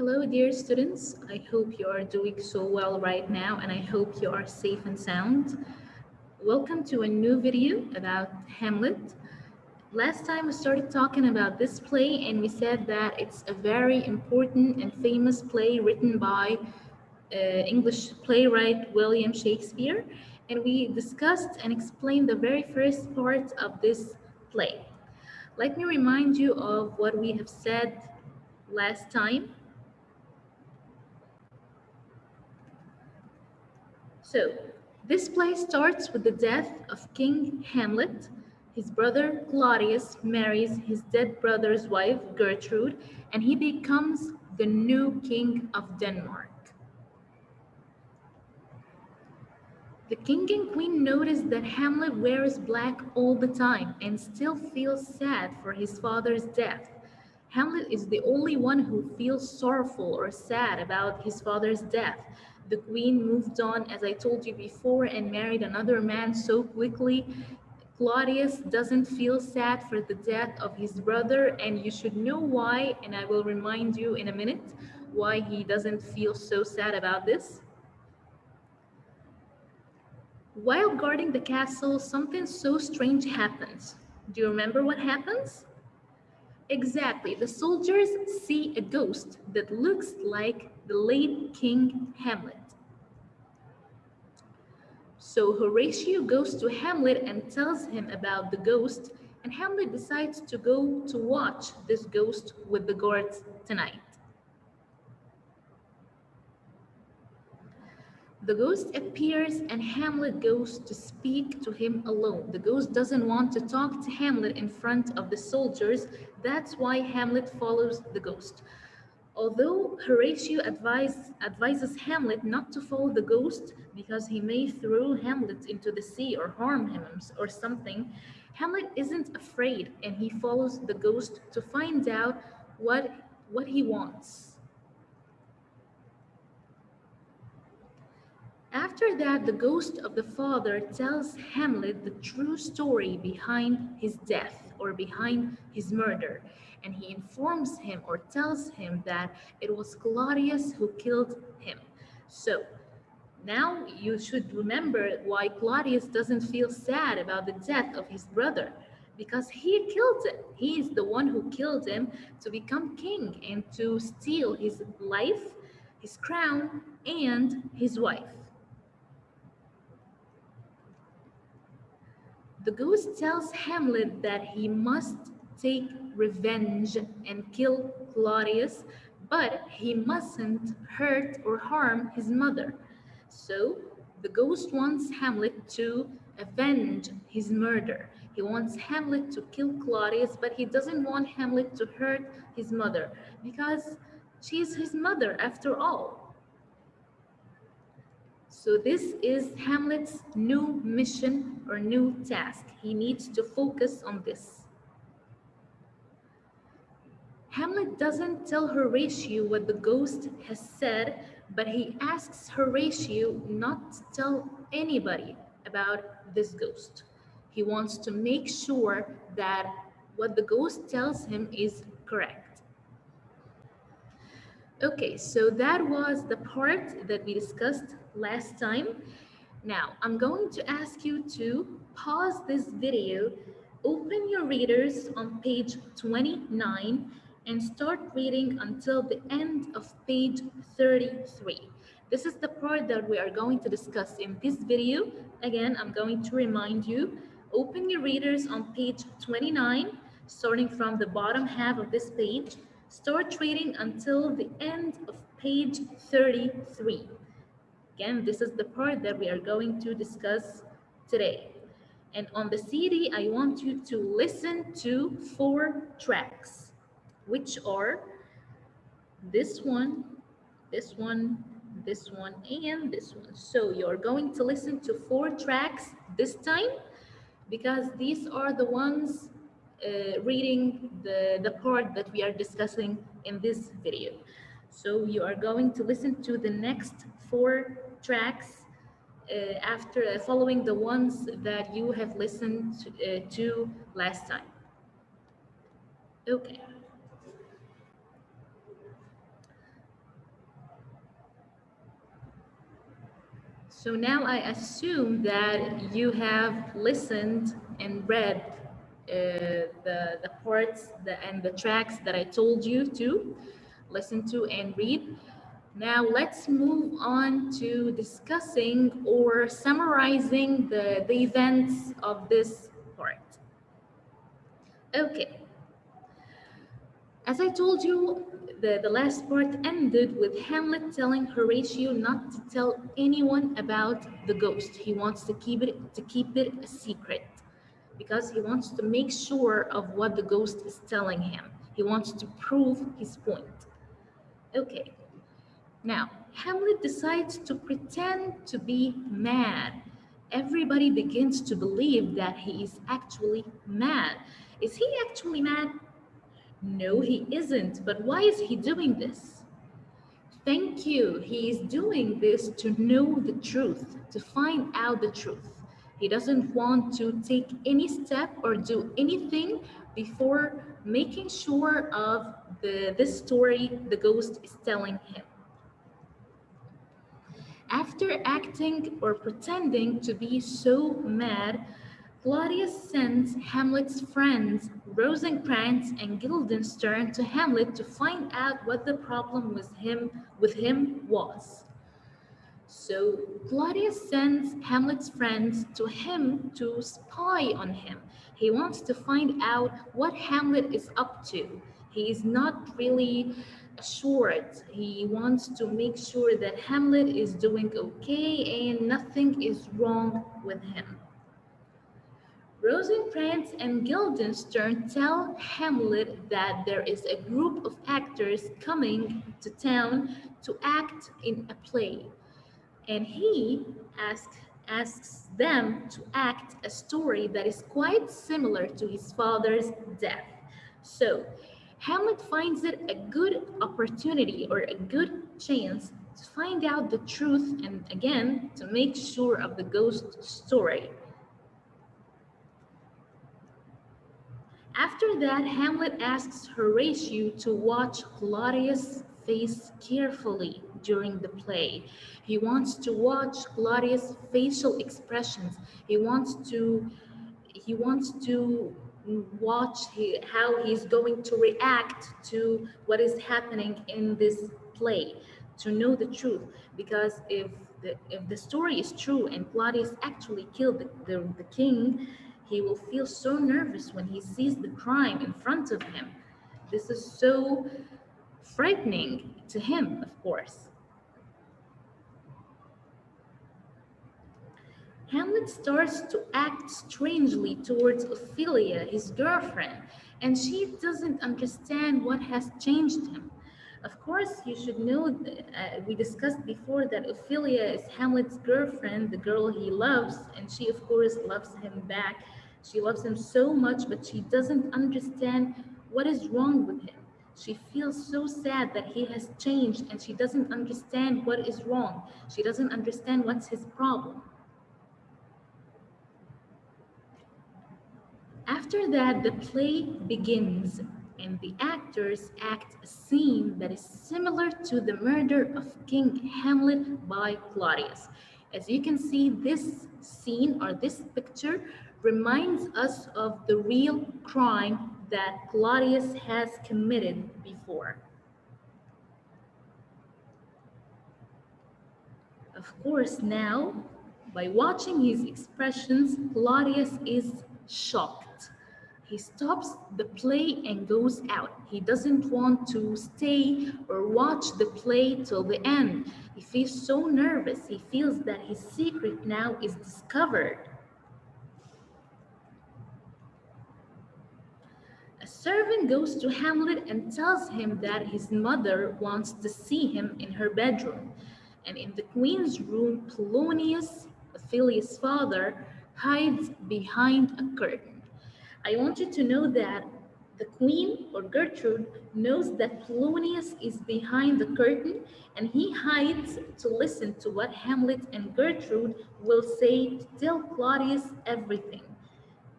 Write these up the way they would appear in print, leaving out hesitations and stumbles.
Hello, dear students. I hope you are doing so well right now, and I hope you are safe and sound. Welcome to a new video about Hamlet. Last time we started talking about this play, and we said that it's a very important and famous play written by English playwright William Shakespeare, and we discussed and explained the very first part of this play. Let me remind you of what we have said last time. So, this play starts with the death of King Hamlet. His brother Claudius marries his dead brother's wife, Gertrude, and he becomes the new king of Denmark. The king and queen notice that Hamlet wears black all the time and still feels sad for his father's death. Hamlet is the only one who feels sorrowful or sad about his father's death. The queen moved on, as I told you before, and married another man so quickly. Claudius doesn't feel sad for the death of his brother, and you should know why, and I will remind you in a minute why he doesn't feel so sad about this. While guarding the castle, something so strange happens. Do you remember what happens? Exactly, the soldiers see a ghost that looks like the late King Hamlet. So Horatio goes to Hamlet and tells him about the ghost, and Hamlet decides to go to watch this ghost with the guards tonight. The ghost appears and Hamlet goes to speak to him alone. The ghost doesn't want to talk to Hamlet in front of the soldiers. That's why Hamlet follows the ghost. Although Horatio advises Hamlet not to follow the ghost because he may throw Hamlet into the sea or harm him or something, Hamlet isn't afraid and he follows the ghost to find out what he wants. After that, the ghost of the father tells Hamlet the true story behind his death or behind his murder, and he informs him or tells him that it was Claudius who killed him. So now you should remember why Claudius doesn't feel sad about the death of his brother, because he killed him. He is the one who killed him to become king and to steal his life, his crown, and his wife. The ghost tells Hamlet that he must take revenge and kill Claudius, but he mustn't hurt or harm his mother. So the ghost wants Hamlet to avenge his murder. He wants Hamlet to kill Claudius, but he doesn't want Hamlet to hurt his mother because she's his mother after all. So this is Hamlet's new mission or new task. He needs to focus on this. Hamlet doesn't tell Horatio what the ghost has said, but he asks Horatio not to tell anybody about this ghost. He wants to make sure that what the ghost tells him is correct. Okay, so that was the part that we discussed last time. Now, I'm going to ask you to pause this video, open your readers on page 29, and start reading until the end of page 33. This is the part that we are going to discuss in this video. Again, I'm going to remind you, open your readers on page 29, starting from the bottom half of this page. Start reading until the end of page 33. Again, this is the part that we are going to discuss today. And on the CD, I want you to listen to 4 tracks, which are this one, this one, this one, and this one. So you're going to listen to 4 tracks this time because these are the ones reading the part that we are discussing in this video. So you are going to listen to the next 4 tracks after following the ones that you have listened to last time. Okay. So now I assume that you have listened and read the parts and the tracks that I told you to listen to and read. Now let's move on to discussing or summarizing the events of this part. Okay, as I told you, the last part ended with Hamlet telling Horatio not to tell anyone about the ghost. He wants to keep it a secret because he wants to make sure of what the ghost is telling him. He wants to prove his point. Okay. Now, Hamlet decides to pretend to be mad. Everybody begins to believe that he is actually mad. Is he actually mad? No, he isn't. But why is he doing this? Thank you. He is doing this to know the truth, to find out the truth. He doesn't want to take any step or do anything before making sure of this story the ghost is telling him. After acting or pretending to be so mad, Claudius sends Hamlet's friends Rosencrantz and Guildenstern to Hamlet to find out what the problem with him was. So Claudius sends Hamlet's friends to him to spy on him. He wants to find out what Hamlet is up to. He is not really assured. He wants to make sure that Hamlet is doing okay and nothing is wrong with him. Rosencrantz and Guildenstern tell Hamlet that there is a group of actors coming to town to act in a play, and he asks them to act a story that is quite similar to his father's death. So Hamlet finds it a good opportunity or a good chance to find out the truth and again to make sure of the ghost story. After that, Hamlet asks Horatio to watch Claudius' face carefully during the play. He wants to watch Claudius' facial expressions. He wants to watch how he's going to react to what is happening in this play to know the truth. Because if the story is true and Claudius actually killed the king, he will feel so nervous when he sees the crime in front of him. This is so frightening to him, of course. Hamlet starts to act strangely towards Ophelia, his girlfriend, and she doesn't understand what has changed him. Of course, you should know, we discussed before that Ophelia is Hamlet's girlfriend, the girl he loves, and she, of course, loves him back. She loves him so much, but she doesn't understand what is wrong with him. She feels so sad that he has changed, and she doesn't understand what is wrong. She doesn't understand what's his problem. After that, the play begins, and the actors act a scene that is similar to the murder of King Hamlet by Claudius. As you can see, this scene or this picture reminds us of the real crime that Claudius has committed before. Of course, now, by watching his expressions, Claudius is shocked. He stops the play and goes out. He doesn't want to stay or watch the play till the end. He feels so nervous. He feels that his secret now is discovered. A servant goes to Hamlet and tells him that his mother wants to see him in her bedroom. And in the queen's room, Polonius, Ophelia's father, hides behind a curtain. I want you to know that the queen, or Gertrude, knows that Polonius is behind the curtain, and he hides to listen to what Hamlet and Gertrude will say to tell Claudius everything.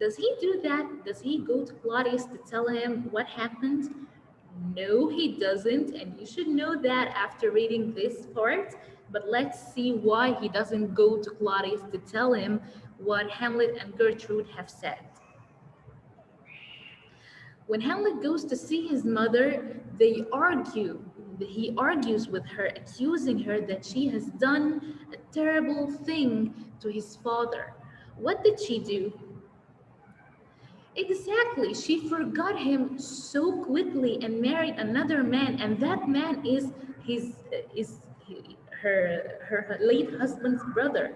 Does he do that? Does he go to Claudius to tell him what happened? No, he doesn't, and you should know that after reading this part, But let's see why he doesn't go to Claudius to tell him what Hamlet and Gertrude have said. When Hamlet goes to see his mother, they argue. He argues with her, accusing her that she has done a terrible thing to his father. What did she do? Exactly, she forgot him so quickly and married another man, and that man is her late husband's brother.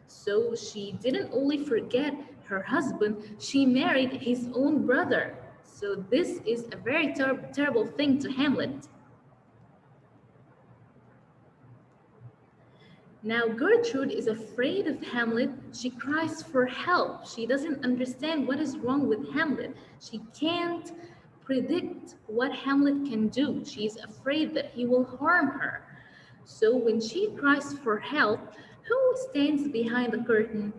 So she didn't only forget her husband, she married his own brother. So this is a very terrible thing to Hamlet. Now Gertrude is afraid of Hamlet. She cries for help. She doesn't understand what is wrong with Hamlet. She can't predict what Hamlet can do. She's afraid that he will harm her. So when she cries for help, who stands behind the curtain?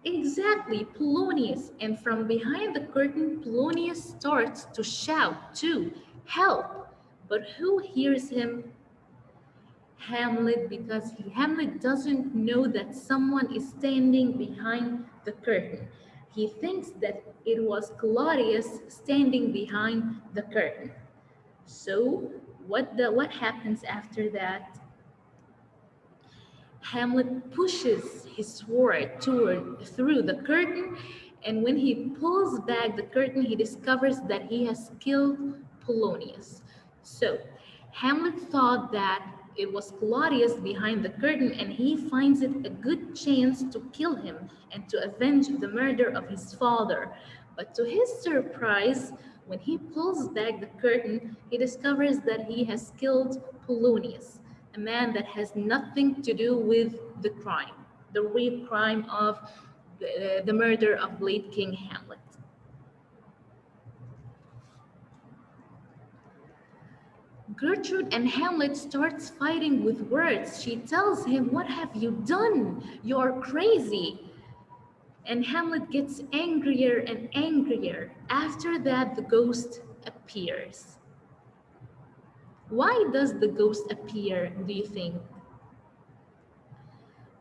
Exactly, Polonius. And from behind the curtain, Polonius starts to shout too, help. But who hears him? Hamlet, because Hamlet doesn't know that someone is standing behind the curtain. He thinks that it was Claudius standing behind the curtain. So what happens after that? Hamlet pushes his sword through the curtain, and when he pulls back the curtain, he discovers that he has killed Polonius. So Hamlet thought that it was Claudius behind the curtain, and he finds it a good chance to kill him and to avenge the murder of his father. But to his surprise, when he pulls back the curtain, he discovers that he has killed Polonius, a man that has nothing to do with the crime, the real crime of the murder of late King Hamlet. Gertrude and Hamlet starts fighting with words. She tells him, "What have you done? You're crazy." And Hamlet gets angrier and angrier. After that, the ghost appears. Why does the ghost appear, do you think?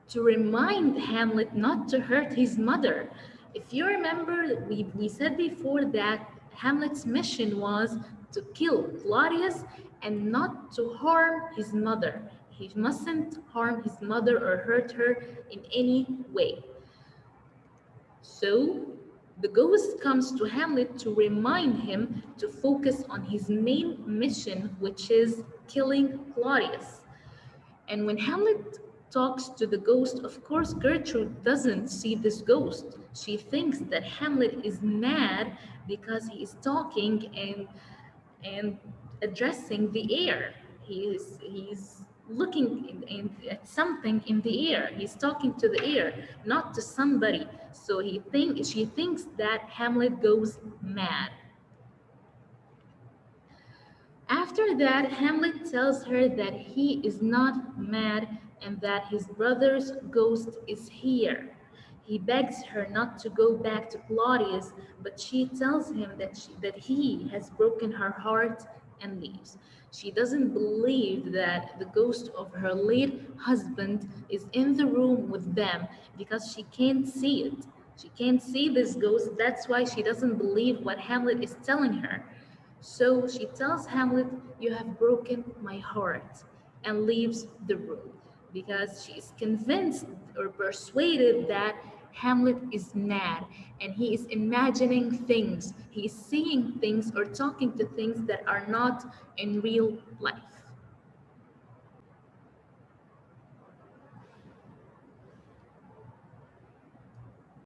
To remind Hamlet not to hurt his mother. If you remember, we said before that Hamlet's mission was to kill Claudius and not to harm his mother. He mustn't harm his mother or hurt her in any way. So the ghost comes to Hamlet to remind him to focus on his main mission, which is killing Claudius. And when Hamlet talks to the ghost, of course, Gertrude doesn't see this ghost. She thinks that Hamlet is mad because he is talking and addressing the air. He's looking at something in the air. He's talking to the air, not to somebody. So she thinks that Hamlet goes mad. After that, Hamlet tells her that he is not mad and that his brother's ghost is here. He begs her not to go back to Claudius, but she tells him that he has broken her heart and leaves. She doesn't believe that the ghost of her late husband is in the room with them because she can't see it. She can't see this ghost. That's why she doesn't believe what Hamlet is telling her. So she tells Hamlet, "You have broken my heart," and leaves the room because she is convinced or persuaded that Hamlet is mad and he is imagining things, he is seeing things or talking to things that are not in real life.